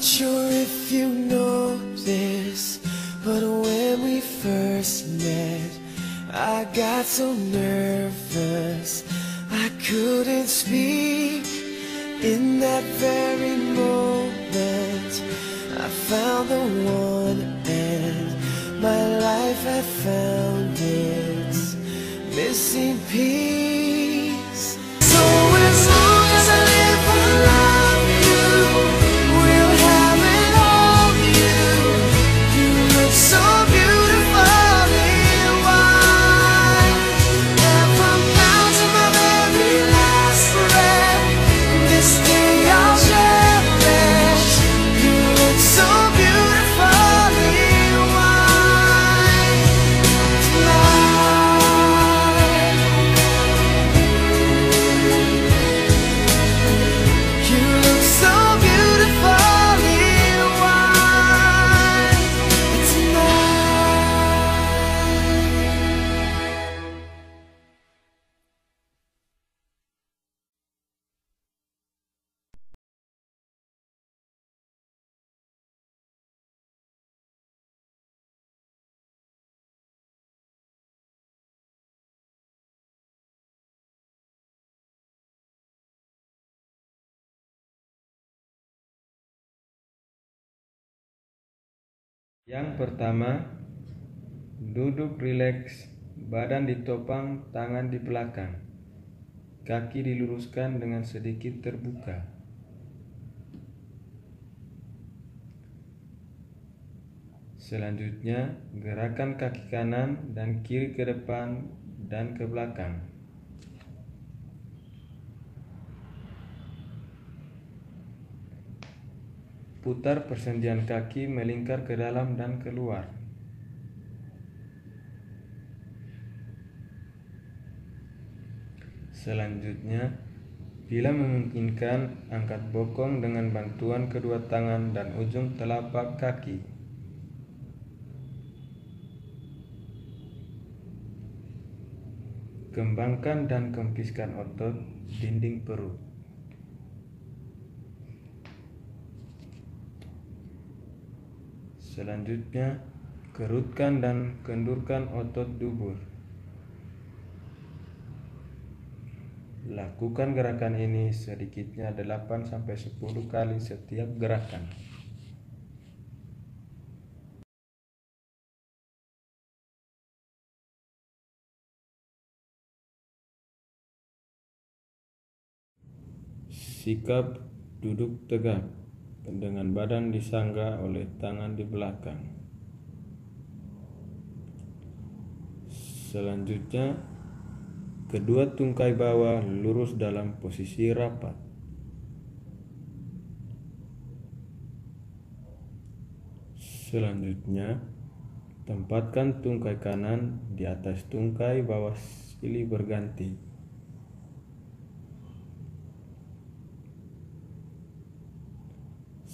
Not sure if you know this, but when we first met, I got so nervous I couldn't speak. In that very moment, I found the one, and my life had found its missing piece. So as long as I live, I love you. We'll have it all, you. You look so beautiful in white, and from now to my very last breath, this day I'll cherish. You look so beautiful in white tonight. You look so beautiful in white tonight. Yang pertama, duduk rileks, badan ditopang, tangan di belakang, kaki diluruskan dengan sedikit terbuka. Selanjutnya, gerakan kaki kanan dan kiri ke depan dan ke belakang. Putar persendian kaki melingkar ke dalam dan keluar. Selanjutnya, bila memungkinkan, angkat bokong dengan bantuan kedua tangan dan ujung telapak kaki. Kembangkan dan kempiskan otot dinding perut. Selanjutnya, kerutkan dan kendurkan otot dubur. Lakukan gerakan ini sedikitnya 8-10 kali setiap gerakan. Sikap duduk tegak dengan badan disangga oleh tangan di belakang. Selanjutnya, kedua tungkai bawah lurus dalam posisi rapat. Selanjutnya, tempatkan tungkai kanan di atas tungkai bawah silih berganti.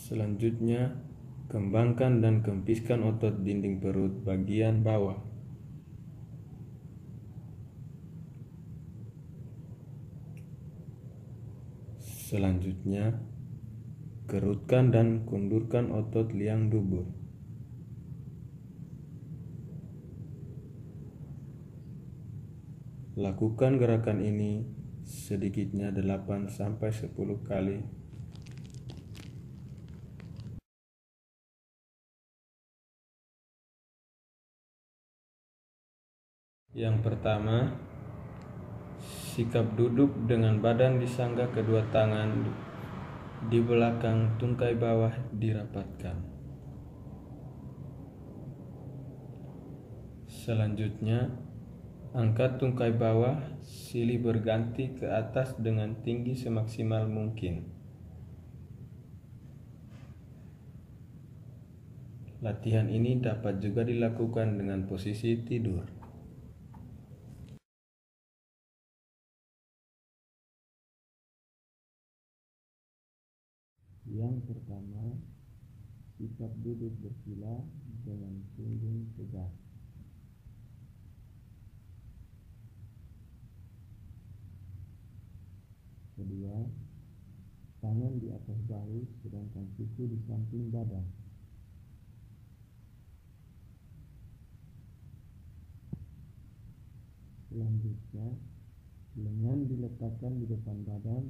Selanjutnya, kembangkan dan kempiskan otot dinding perut bagian bawah. Selanjutnya, kerutkan dan kundurkan otot liang dubur. Lakukan gerakan ini sedikitnya 8-10 kali. Yang pertama, sikap duduk dengan badan disangga kedua tangan di belakang tungkai bawah dirapatkan. Selanjutnya, angkat tungkai bawah silih berganti ke atas dengan tinggi semaksimal mungkin. Latihan ini dapat juga dilakukan dengan posisi tidur. Yang pertama, sikap duduk bersila dengan punggung tegak. Kedua, tangan di atas bahu, sedangkan siku di samping badan. Selanjutnya, lengan diletakkan di depan badan,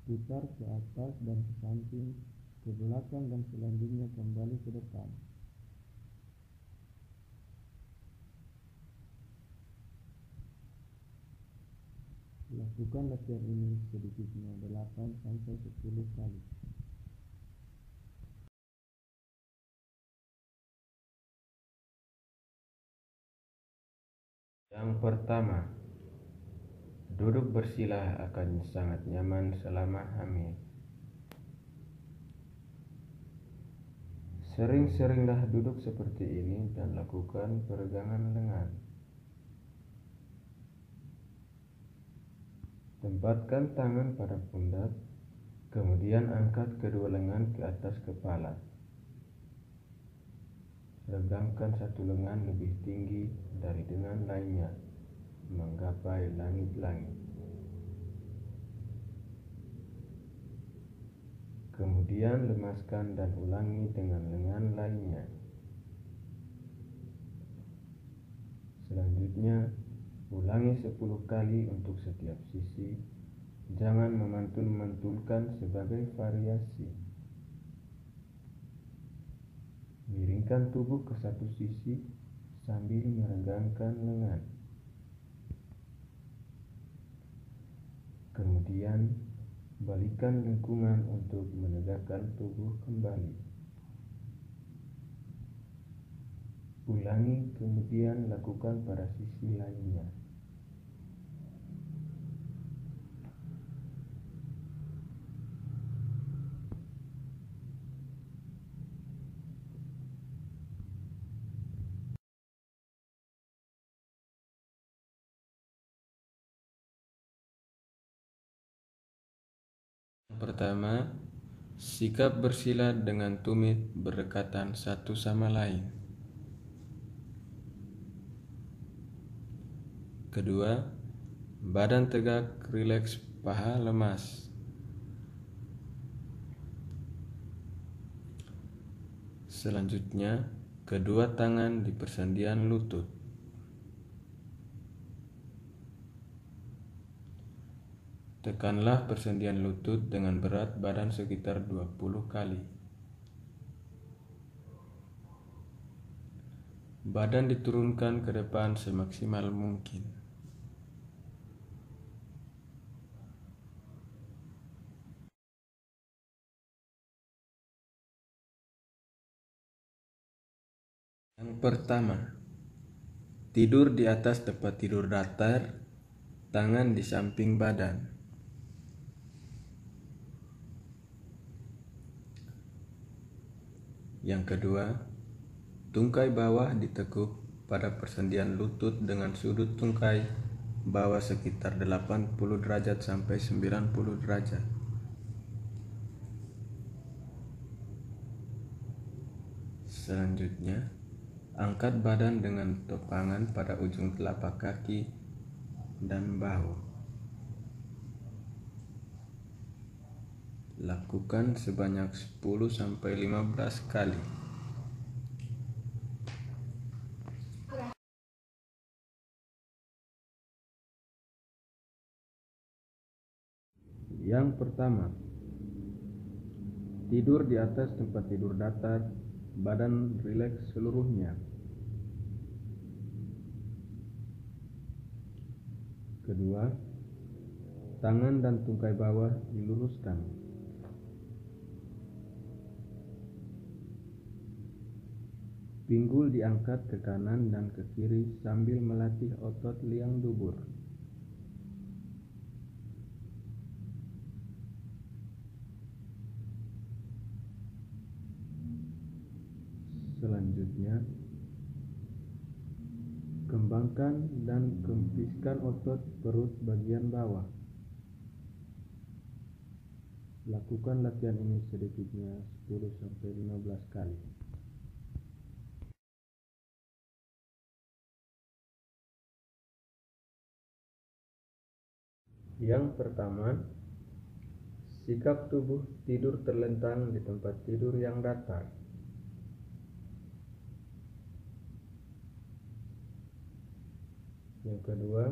putar ke atas dan ke samping, ke belakang dan selanjutnya kembali ke depan. Lakukan latihan ini sedikitnya 8-10 kali. Yang pertama, duduk bersila akan sangat nyaman selama hamil. Sering-seringlah duduk seperti ini dan lakukan peregangan lengan. Tempatkan tangan pada pundak, kemudian angkat kedua lengan ke atas kepala. Regangkan satu lengan lebih tinggi dari lengan lainnya, menggapai langit-langit. Kemudian lemaskan dan ulangi dengan lengan lainnya. Selanjutnya, ulangi 10 kali untuk setiap sisi. Jangan memantul-mantulkan sebagai variasi. Miringkan tubuh ke satu sisi sambil meregangkan lengan. Kemudian, balikkan lengkungan untuk menegakkan tubuh kembali. Ulangi, kemudian lakukan pada sisi lainnya. Pertama, sikap bersila dengan tumit berdekatan satu sama lain. Kedua, badan tegak, rileks, paha lemas. Selanjutnya, kedua tangan di persendian lutut. Tekanlah persendian lutut dengan berat badan sekitar 20 kali. Badan diturunkan ke depan semaksimal mungkin. Yang pertama, tidur di atas tempat tidur datar, tangan di samping badan. Yang kedua, tungkai bawah ditekuk pada persendian lutut dengan sudut tungkai bawah sekitar 80 derajat sampai 90 derajat. Selanjutnya, angkat badan dengan topangan pada ujung telapak kaki dan bahu. Lakukan sebanyak 10-15 kali. Yang pertama, tidur di atas tempat tidur datar, badan rileks seluruhnya. Kedua, tangan dan tungkai bawah diluruskan. Pinggul diangkat ke kanan dan ke kiri sambil melatih otot liang dubur. Selanjutnya, kembangkan dan kempiskan otot perut bagian bawah. Lakukan latihan ini sedikitnya 10-15 kali. Yang pertama, Sikap tubuh tidur terlentang di tempat tidur yang datar. Yang kedua,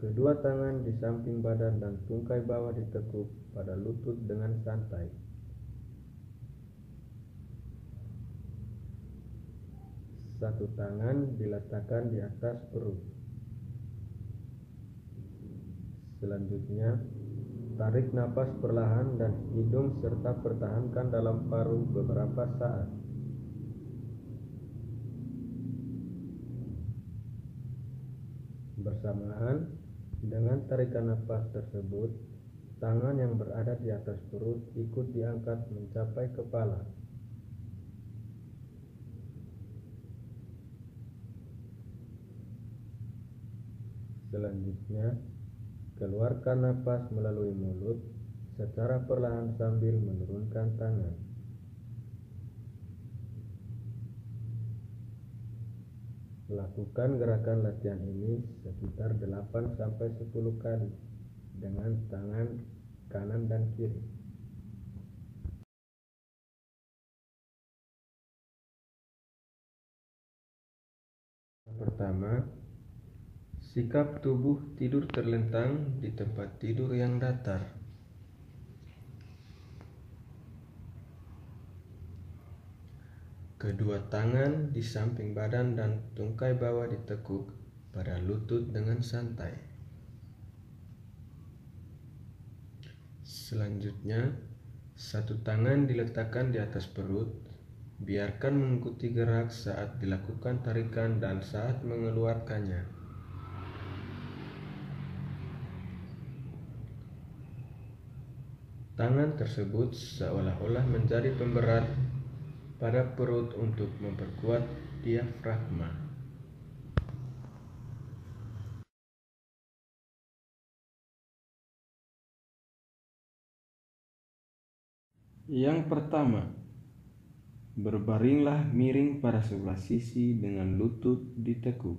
kedua tangan di samping badan dan tungkai bawah ditekuk pada lutut dengan santai. Satu tangan diletakkan di atas perut. Selanjutnya, tarik napas perlahan dan hidung serta pertahankan dalam paru beberapa saat. Bersamaan dengan tarikan napas tersebut, tangan yang berada di atas perut ikut diangkat mencapai kepala. Selanjutnya, keluarkan napas melalui mulut secara perlahan sambil menurunkan tangan. Lakukan gerakan latihan ini sekitar 8-10 kali dengan tangan kanan dan kiri. Pertama, sikap tubuh tidur terlentang di tempat tidur yang datar. Kedua tangan di samping badan dan tungkai bawah ditekuk pada lutut dengan santai. Selanjutnya, satu tangan diletakkan di atas perut. Biarkan mengikuti gerak saat dilakukan tarikan dan saat mengeluarkannya. Tangan tersebut seolah-olah menjadi pemberat pada perut untuk memperkuat diafragma. Yang pertama, berbaringlah miring pada sebelah sisi dengan lutut ditekuk.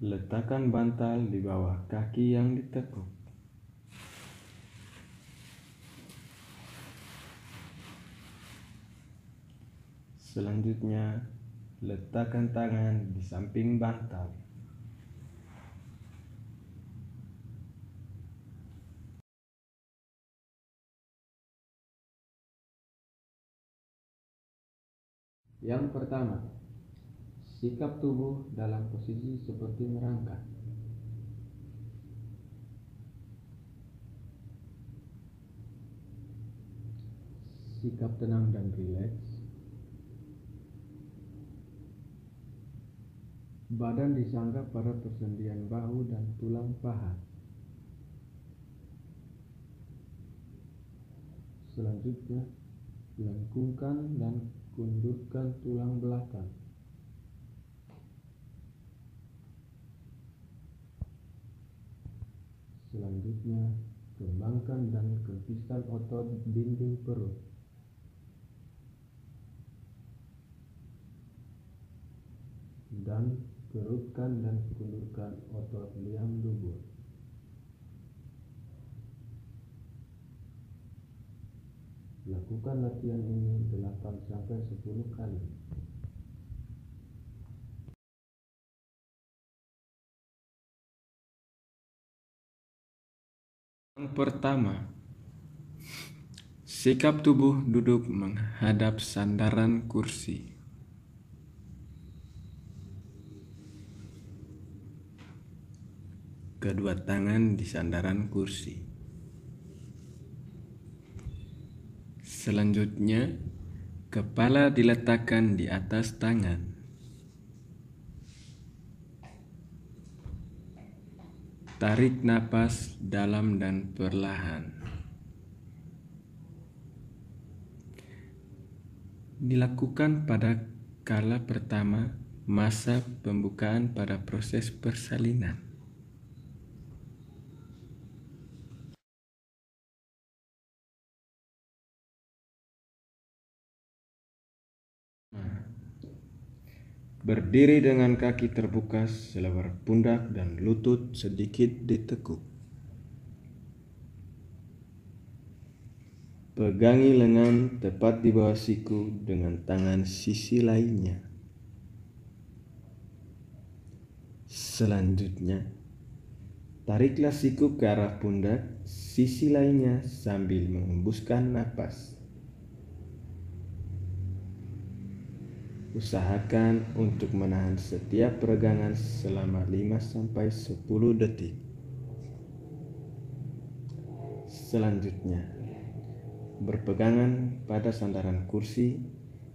Letakkan bantal di bawah kaki yang ditekuk. Selanjutnya, letakkan tangan di samping bantal. Yang pertama, sikap tubuh dalam posisi seperti merangkak. Sikap tenang dan rileks. Badan disanggah pada persendian bahu dan tulang paha. Selanjutnya, lengkungkan dan kundurkan tulang belakang. Selanjutnya, kembangkan dan kempiskan otot dinding perut. Dan kerutkan dan kundurkan otot liam dubur. Lakukan latihan ini 8-10 kali. Yang pertama, sikap tubuh duduk menghadap sandaran kursi. Kedua tangan di sandaran kursi. Selanjutnya, kepala diletakkan di atas tangan. Tarik napas dalam dan perlahan. Dilakukan pada kala pertama masa pembukaan pada proses persalinan. Berdiri dengan kaki terbuka selebar pundak dan lutut sedikit ditekuk. Pegangi lengan tepat di bawah siku dengan tangan sisi lainnya. Selanjutnya, tariklah siku ke arah pundak sisi lainnya sambil mengembuskan napas. Usahakan untuk menahan setiap peregangan selama 5-10 detik. Selanjutnya, berpegangan pada sandaran kursi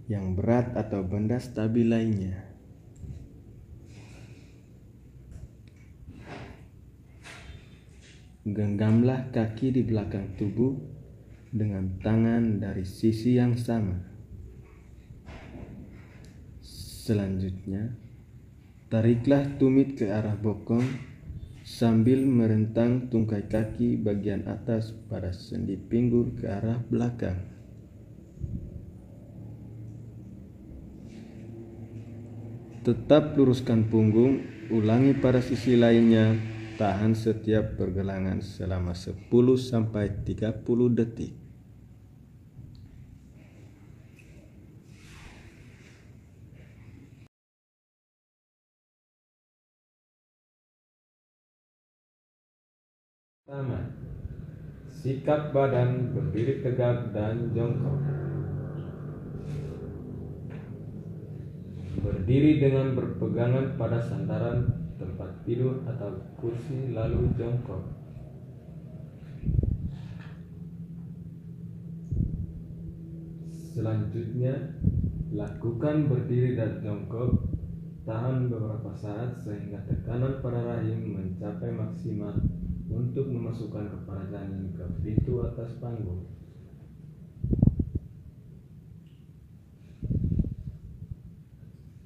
yang berat atau benda stabil lainnya. Genggamlah kaki di belakang tubuh dengan tangan dari sisi yang sama. Selanjutnya, tariklah tumit ke arah bokong sambil merentang tungkai kaki bagian atas pada sendi pinggul ke arah belakang. Tetap luruskan punggung, ulangi pada sisi lainnya, tahan setiap pergelangan selama 10-30 detik. Pertama, sikap badan berdiri tegak dan jongkok. Berdiri dengan berpegangan pada sandaran tempat tidur atau kursi lalu jongkok. Selanjutnya, lakukan berdiri dan jongkok. Tahan beberapa saat sehingga tekanan pada rahim mencapai maksimal untuk memasukkan kepala janin ke pintu atas panggul.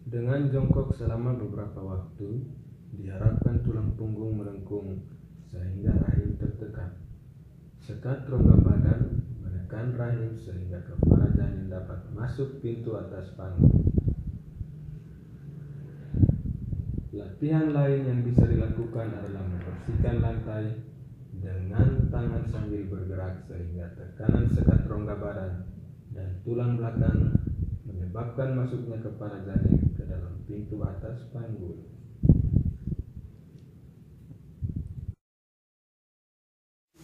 Dengan jongkok selama beberapa waktu, diharapkan tulang punggung melengkung sehingga rahim tertekan. Sekat rongga badan, menekan rahim sehingga kepala janin dapat masuk pintu atas panggul. Latihan lain yang bisa dilakukan adalah membersihkan lantai dengan tangan sambil bergerak sehingga tekanan sekat rongga badan dan tulang belakang menyebabkan masuknya kepala janin ke dalam pintu atas panggul.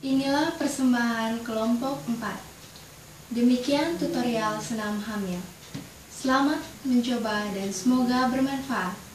Inilah persembahan kelompok 4. Demikian tutorial senam hamil. Selamat mencoba dan semoga bermanfaat.